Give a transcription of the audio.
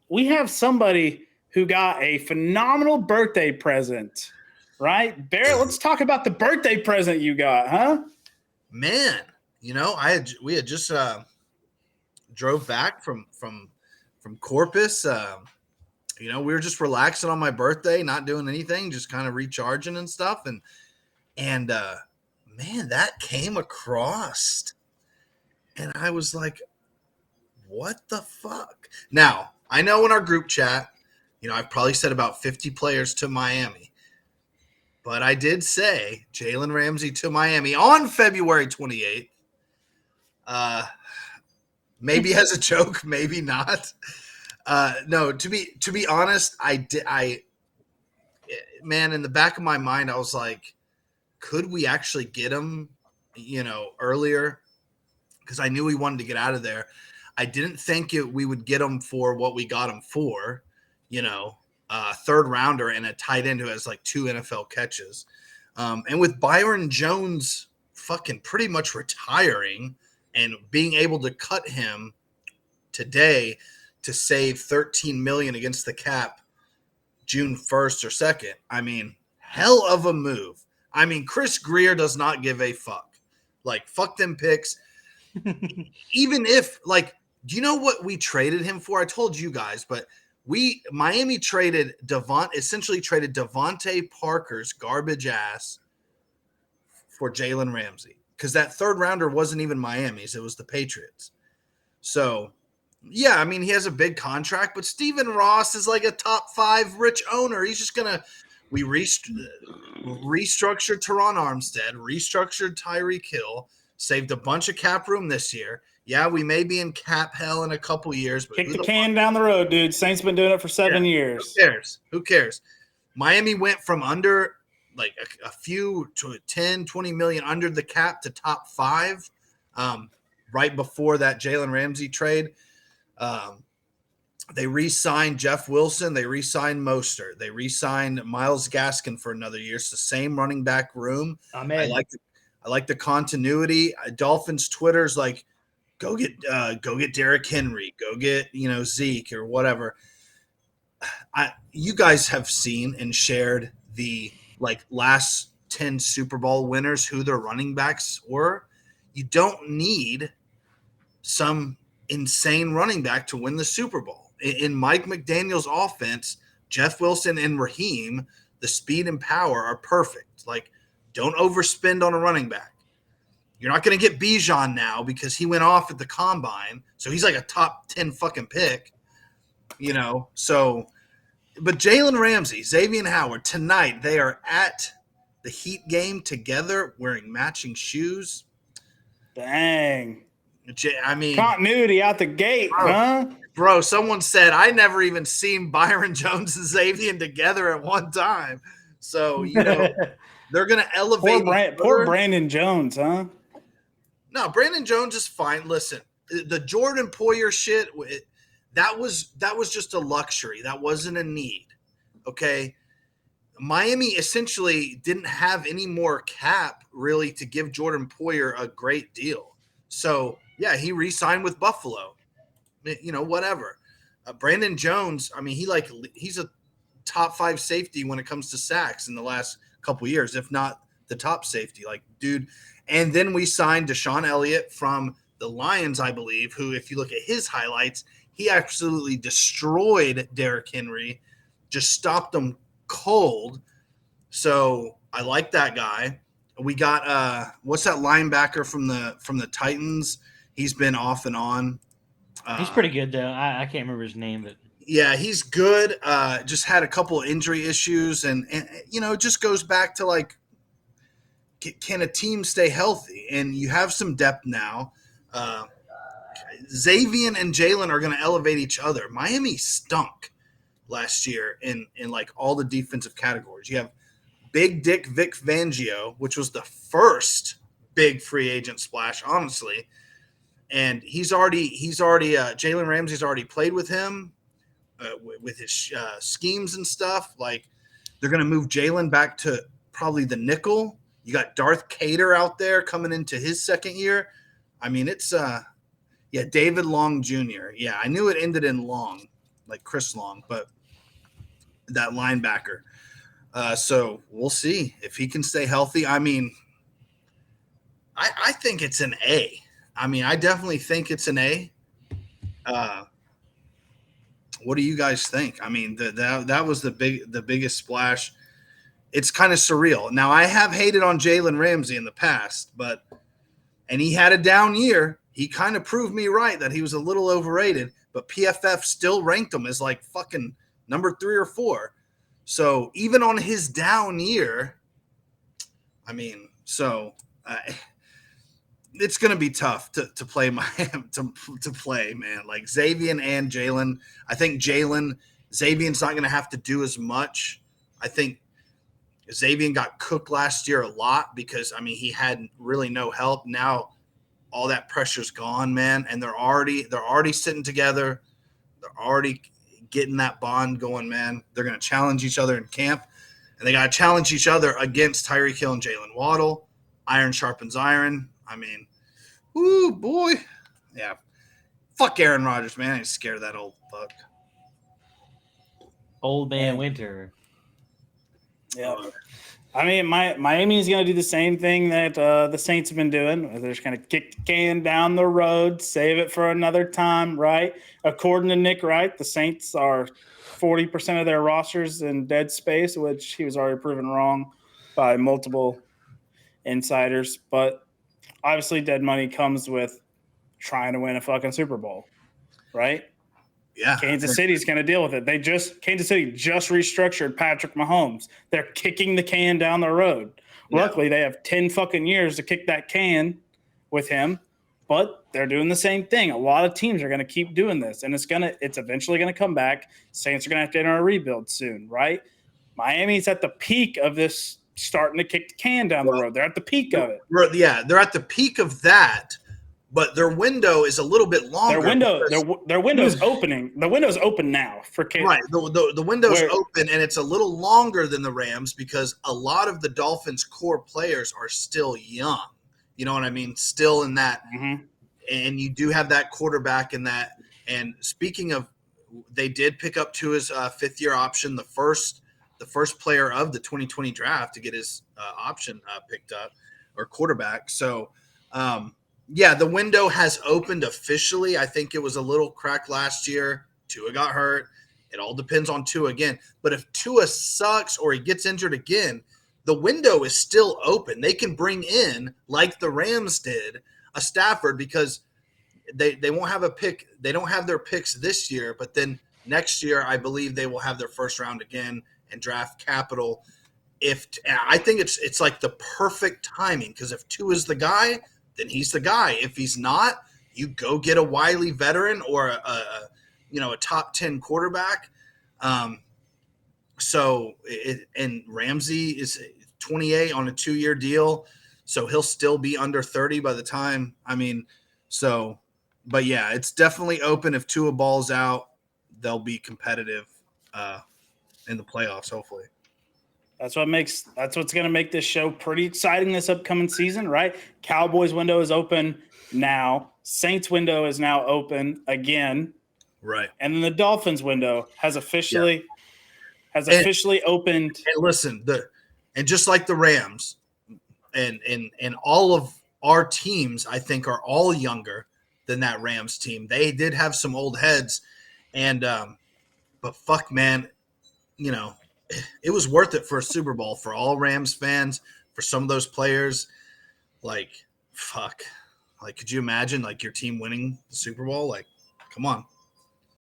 we have somebody who got a phenomenal birthday present, right? Barrett, let's talk about the birthday present you got, huh? Man, we had just drove back from Corpus. We were just relaxing on my birthday, not doing anything, just kind of recharging and stuff. And man, that came across, and I was like, what the fuck? Now, I know in our group chat, I've probably said about 50 players to Miami, but I did say Jalen Ramsey to Miami on February 28th. Maybe as a joke, maybe not. No, to be honest, man, in the back of my mind, I was like, could we actually get him, earlier? Because I knew we wanted to get out of there. I didn't think we would get him for what we got him for, third rounder and a tight end who has like 2 NFL catches. And with Byron Jones fucking pretty much retiring and being able to cut him today to save $13 million against the cap June 1st or 2nd, I mean, hell of a move. I mean, Chris Greer does not give a fuck. Like, fuck them picks. Even if, like, do you know what we traded him for? I told you guys, but Miami essentially traded Devontae Parker's garbage ass for Jalen Ramsey, because that third rounder wasn't even Miami's. It was the Patriots. So, yeah, I mean, he has a big contract, but Stephen Ross is like a top 5 rich owner. He's just going to – we restructured Teron Armstead, restructured Tyreek Hill, saved a bunch of cap room this year. Yeah, we may be in cap hell in a couple years. But kick the can down the road, dude. Saints been doing it for 7 years. Who cares? Miami went from under like a few to 10, 20 million under the cap to top 5 right before that Jalen Ramsey trade. They re-signed Jeff Wilson. They re-signed Mostert. They re-signed Myles Gaskin for another year. It's the same running back room. Amen. I like the continuity. Dolphins Twitter's like, go get Derrick Henry, go get Zeke or whatever. You guys have seen and shared the like last 10 Super Bowl winners, who their running backs were. You don't need some insane running back to win the Super Bowl. In Mike McDaniel's offense, Jeff Wilson and Raheem, the speed and power are perfect. Like, don't overspend on a running back. You're not going to get Bijan now because he went off at the combine. So he's like a top 10 fucking pick, So, but Jalen Ramsey, Xavier Howard, tonight they are at the Heat game together wearing matching shoes. Dang. I mean, continuity out the gate, huh? Bro, someone said I never even seen Byron Jones and Xavier together at one time. So, they're going to elevate. Poor Brandon Jones, huh? No, Brandon Jones is fine. Listen, the Jordan Poyer shit, that was just a luxury. That wasn't a need. Okay. Miami essentially didn't have any more cap really to give Jordan Poyer a great deal. So, yeah, he re-signed with Buffalo. Whatever. Brandon Jones, I mean, he's a top 5 safety when it comes to sacks in the last couple years, if not the top safety. Like, dude. And then we signed Deshaun Elliott from the Lions, I believe, who, if you look at his highlights, he absolutely destroyed Derrick Henry, just stopped him cold. So I like that guy. We got what's that linebacker from the Titans? He's been off and on. He's pretty good though. I can't remember his name, but yeah, he's good. Just had a couple of injury issues, and it just goes back to like, can a team stay healthy? And you have some depth now. Xavier and Jalen are going to elevate each other. Miami stunk last year in like all the defensive categories. You have Big Dick Vic Fangio, which was the first big free agent splash, honestly. And he's already Jalen Ramsey's already played with him with his schemes and stuff. Like, they're going to move Jalen back to probably the nickel. You got Darth Cater out there coming into his second year. I mean, it's David Long Jr. Yeah, I knew it ended in Long. like Chris Long, but that linebacker. So we'll see if he can stay healthy. I mean, I think it's an A. I mean, I definitely think it's an A. What do you guys think? I mean, that was the biggest splash. It's kind of surreal. Now, I have hated on Jalen Ramsey in the past, and he had a down year. He kind of proved me right that he was a little overrated, but PFF still ranked him as like fucking number 3 or 4. So even on his down year, I mean, it's going to be tough to play to play, man. Like Xavier and Jalen. I think Xavier's not going to have to do as much. I think Xavier got cooked last year a lot because, I mean, he had really no help. Now all that pressure's gone, man, and they're already sitting together. They're already getting that bond going, man. They're going to challenge each other in camp, and they got to challenge each other against Tyreek Hill and Jalen Waddle. Iron sharpens iron. I mean, ooh, boy. Yeah. Fuck Aaron Rodgers, man. I ain't scared of that old fuck. Old man Winter. Yeah. I mean, Miami's going to do the same thing that the Saints have been doing. They're just going to kick the can down the road, save it for another time, right? According to Nick Wright, the Saints are 40% of their rosters in dead space, which he was already proven wrong by multiple insiders. But obviously, dead money comes with trying to win a fucking Super Bowl, right? Yeah. Kansas City's going to deal with it. Kansas City just restructured Patrick Mahomes. They're kicking the can down the road. Yeah. Luckily, they have 10 fucking years to kick that can with him, but they're doing the same thing. A lot of teams are going to keep doing this, and it's eventually going to come back. Saints are going to have to enter a rebuild soon, right? Miami's at the peak of this starting to kick the can down the road. They're at the peak of it. Yeah, they're at the peak of that. But their window is a little bit longer. Their window's opening. The window's open now for Kansas. Right. The window's open, and it's a little longer than the Rams because a lot of the Dolphins' core players are still young. You know what I mean? Still in that. Mm-hmm. And you do have that quarterback in that. And speaking of, they did pick up Tua's fifth-year option, the first player of the 2020 draft to get his option picked up, or quarterback. So, yeah, the window has opened officially. I think it was a little crack last year. Tua got hurt. It all depends on Tua again. But if Tua sucks or he gets injured again, the window is still open. They can bring in, like the Rams did, a Stafford because they won't have a pick. They don't have their picks this year, but then next year I believe they will have their first round again and draft capital. I think it's like the perfect timing because if Tua's the guy, then he's the guy. If he's not, you go get a wily veteran or a top 10 quarterback. And Ramsey is 28 on a 2-year deal, so he'll still be under 30 by the time. But yeah, it's definitely open. If Tua balls out, they'll be competitive in the playoffs, hopefully. That's what's going to make this show pretty exciting this upcoming season, right? Cowboys window is open now. Saints window is now open again. Right. And then the Dolphins window has officially opened. And listen, and just like the Rams and all of our teams, I think, are all younger than that Rams team. They did have some old heads, but fuck, man, it was worth it for a Super Bowl for all Rams fans, for some of those players. Like, fuck. Like, could you imagine, like, your team winning the Super Bowl? Like, come on.